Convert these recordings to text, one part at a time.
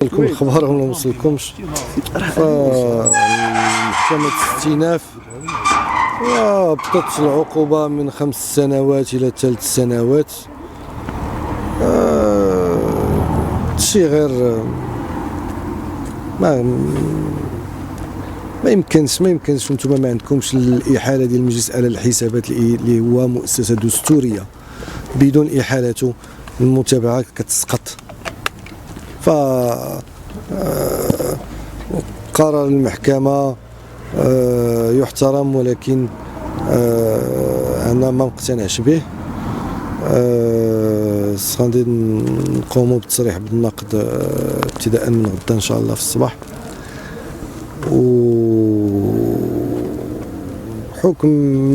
لكم الخبر ولا ما وصلكمش. محكمة الاستئناف وابطت العقوبة من 5 سنوات إلى 3 سنوات. شي غير ما يمكنش نتوما ما عندكمش الإحالة ديال المجلس على الحسابات اللي هو مؤسسة دستورية. بدون إحالته المتابعة كتسقط. قرار المحكمة يحترم، ولكن أنا ما مقتنعش به. غادي نقوموا بالتصريح بالنقد ابتداء من غدا إن شاء الله في الصباح. حكم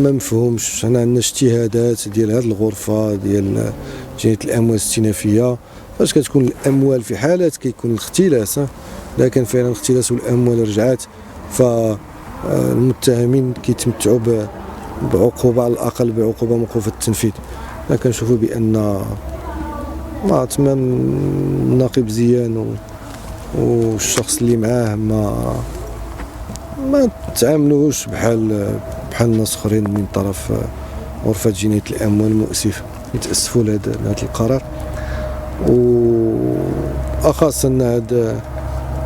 ما مفهومش. حنا عندنا اجتهادات ديال هذه الغرفة ديال جناية الأموال الاستئنافية. فاش كتكون الأموال في حالات كيكون الاختلاس، إذا كان فعلا اختلاس والأموال رجعات، فالمتهمين كيتمتعوا بعقوبة على الأقل بعقوبة موقوفة التنفيذ. حنا كنشوفوا بأن تمام النقيب زيان والشخص اللي معاه ما تعاملوش بحال الناس اخرين من طرف غرفة جناية الأموال المؤسفة. نتأسفوا لهذا القرار، وأخاص أن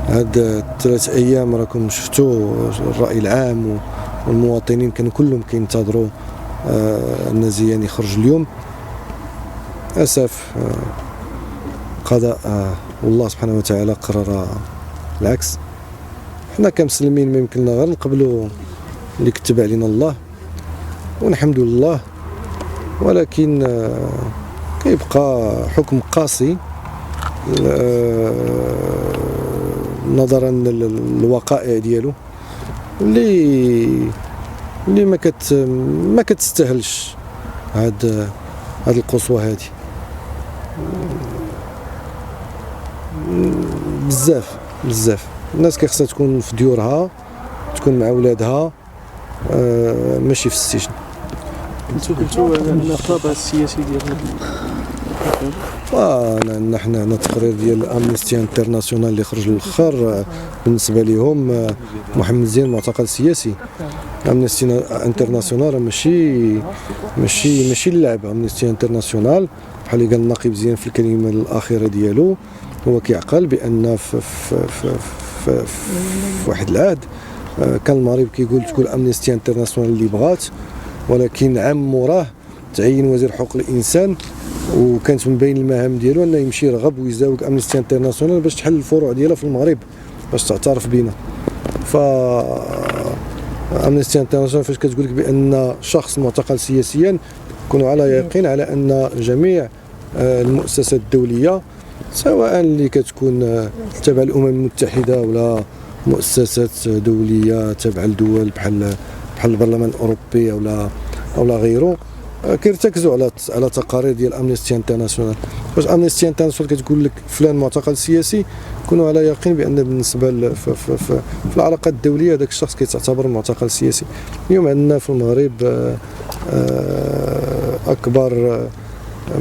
هاد 3 أيام راكم شفتوا الرأي العام والمواطنين كانوا كلهم كينتظروا أن زيان يخرج اليوم. أسف قضاء والله سبحانه وتعالى قرر العكس. حنا كمسلمين ما يمكننا غير نقبلوا اللي كتب علينا الله ونحمد لله، ولكن كيبقى حكم قاسي نظرا للوقائع ديالو اللي ما كتستاهلش هاد القصوى هذه بزاف. الناس كيخصها تكون في ديورها، تكون مع ولادها، ماشي في السجن. انتو قلتوا النقابه السياسيه ديال حنا التقرير ديال امنيستي انترناسيونال اللي خرج الاخر بالنسبه لهم محمد زين معتقل سياسي. امنيستي انترناسيونال ماشي اللعب. امنيستي انترناسيونال بحال اللي قال النقيب زين في الكلمه الاخيره ديالو، هو كيعقل بان في واحد العهد كان المغرب كيقول تكون امنيستي انترناسيونال اللي بغات، ولكن عام موراه تعين وزير حقوق الانسان، وكانت من بين المهام ديالو انه يمشي يرغب ويزاوج امنيستي انترناسيونال باش تحل الفروع ديالها في المغرب باش تعترف بينا. امنيستي انترناسيونال فاش كتقول لك بان شخص معتقل سياسيا كونوا على يقين على ان جميع المؤسسات الدوليه، سواء اللي كتكون تبع الامم المتحده ولا مؤسسات دوليه تبع الدول بحال البرلمان الاوروبي ولا غيره، كيرتكزوا على تقارير ديال امنيستي انترناسيونال. واش امنيستي انترناسيونال كتقول لك فلان معتقل سياسي، كونوا على يقين بان بالنسبه في العلاقات الدوليه هذاك الشخص كيتعتبر معتقل سياسي. اليوم عندنا في المغرب اكبر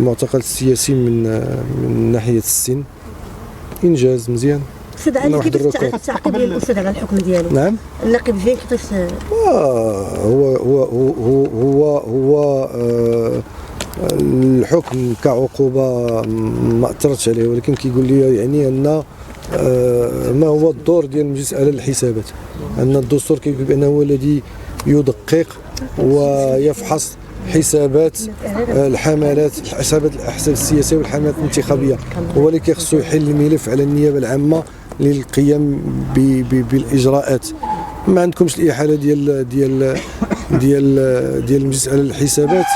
معتقل سياسي من ناحيه السن. انجاز مزيان. أستاذ علي، كيفاش التعقيب ديال الأستاذ على الحكم ديالو؟ نعم. النقيب زين كيفاش؟ هو الحكم كعقوبة ما أثرتش عليه، ولكن كيقول لي يعني أن ما هو الدور ديال المجلس على الحسابات. أن الدستور كيقول بأنه هو الذي يدقق ويفحص حسابات الحملات، حسابات الأحزاب السياسية والحملات الانتخابية. هو اللي كيخصو يحل الملف على النيابة العامة للقيام بالإجراءات. ما عندكمش الإحالة ديال المجلس على الحسابات.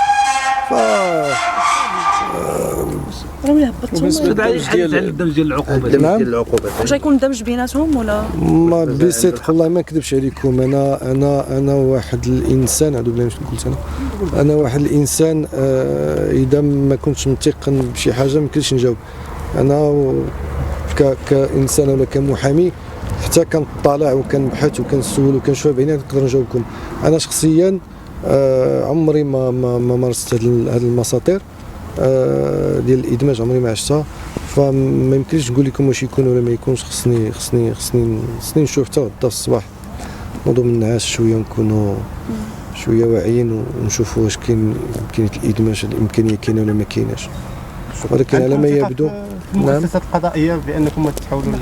بالنسبه للحديث عن الدمج ديال العقوبات، واش غيكون دمج بيناتهم ولا؟ ما بصدق والله ما نكذبش عليكم. انا واحد الانسان، اعوذ بالله من قلت انا واحد الانسان اذا ما كنتش متيقن بشي حاجه ما يمكنش نجاوب. انا كانسان ولا كمحامي حتى كنطالع وكنبحث وكنسول وكنشوف بعيني نقدر نجاوبكم. انا شخصيا عمري ما مارست هذه المساطير ديال الادماج، عمري ما عشتها. فما يمكنش نقول لكم واش يكون ولا ما يكونش. خصني نشوف حتى غدا الصباح نوضوا من النعاس شويه ونكونوا شويه واعيين ونشوفوا واش كاين امكانيه الادماج، واش الامكانيه كاينه ولا ما كايناش. ولكن على ما يبدو المؤسسات القضائيه بانكم تحاولوا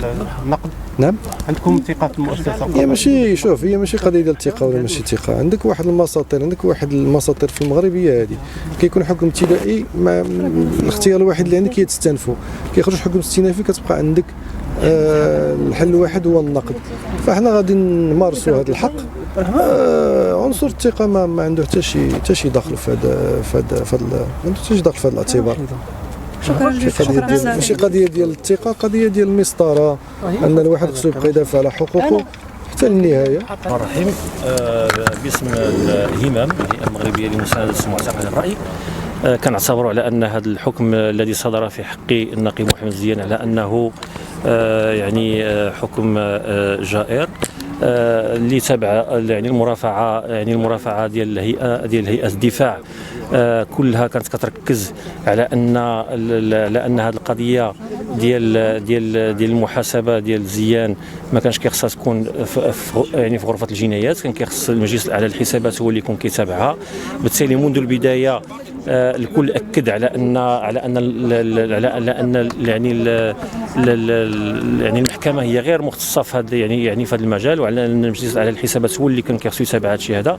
النقد. نعم عندكم ثقه في المؤسسه القضائيه؟ هي ماشي قضيه ديال الثقه ولا ماشي ثقه. عندك واحد المساطر في المغرب هي هذه، كيكون حكم ابتدائي مع الاختيار الوحيد اللي عندك هي تستنفو، كيخرج حكم استئنافي كتبقى عندك الحل الواحد هو النقد. فاحنا غادي نمارسوا هذا الحق. عنصر الثقه ما عنده حتى شي دخل في هذا ما عنده حتى شي دخل في هذا الاعتبار. شكرا بزاف. ماشي قضيه ديال الثقه، قضيه ديال المسطره، ان الواحد خصو يبقى يدافع على حقوقه حتى للنهايه. الرحمن الرحيم. باسم الهمم الهيئه المغربيه لمساندة معتقل الراي، كنعتبر على ان هذا الحكم الذي صدر في حق النقيب محمد الزيان على انه يعني حكم جائر اللي تبع يعني المرافعه ديال هيئه الدفاع كلها كانت كتركز على ان هذه القضيه ديال المحاسبه ديال زيان ما كانش كيخصها تكون في غرفه الجنايات، كان كيخص المجلس الاعلى للحسابات هو اللي يكون كيتابعها. بالتالي منذ البدايه الكل اكد على ان يعني المحكمه هي غير مختصه في هذا يعني في هذا المجال، وعلى ان المجلس الاعلى للحسابات هو اللي كان كيخصو يتابع هذا الشيء هذا.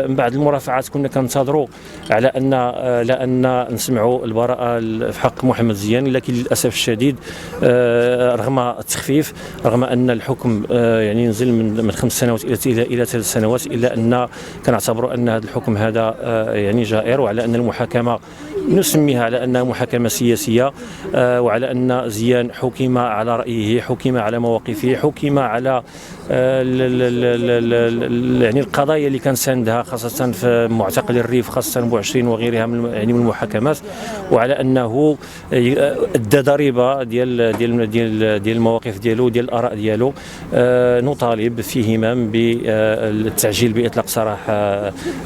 من بعد المرافعات كنا كنتظروا على ان نسمعوا البراءه في حق محمد زيان، لكن للاسف الشديد رغم التخفيف، رغم ان الحكم يعني نزل من 5 سنوات الى 3 سنوات، الا ان كنعتبروا ان هذا الحكم هذا يعني جائر، وعلى ان المحاكمه نسميها على انها محاكمه سياسيه، وعلى ان زيان حكم على رايه، حكم على مواقفه، حكم على يعني القضايا اللي كان ساندها خاصه في معتقل الريف، خاصه بو20 وغيرها من المحاكمات، وعلى انه ادى ضريبه ديال المواقف ديالو، ديال الاراء ديالو. نطالب في همم بالتعجيل باطلاق سراح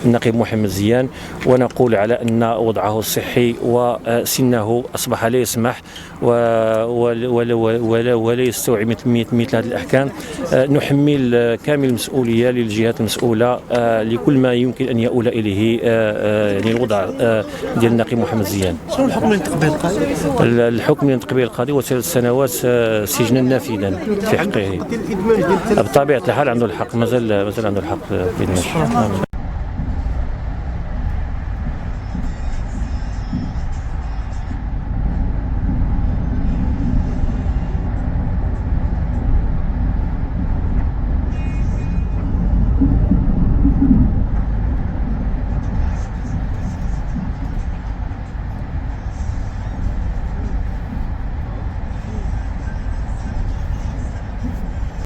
النقيب محمد زيان، ونقول على ان وضعه الصحي وسنه اصبح لا يسمح ولا يستوعب مثل هذه الاحكام. نحمل كامل المسؤوليه للجهات المسؤوله لكل ما يمكن ان يؤول اليه يعني الوضع ديال النقيب محمد زيان. شنو الحكم اللي ينطق به القاضي؟ الحكم اللي ينطق به القاضي هو 3 سنوات سجنا نافذا في حقه. بطبيعه الحال عنده الحق، مازال عنده الحق في النشر.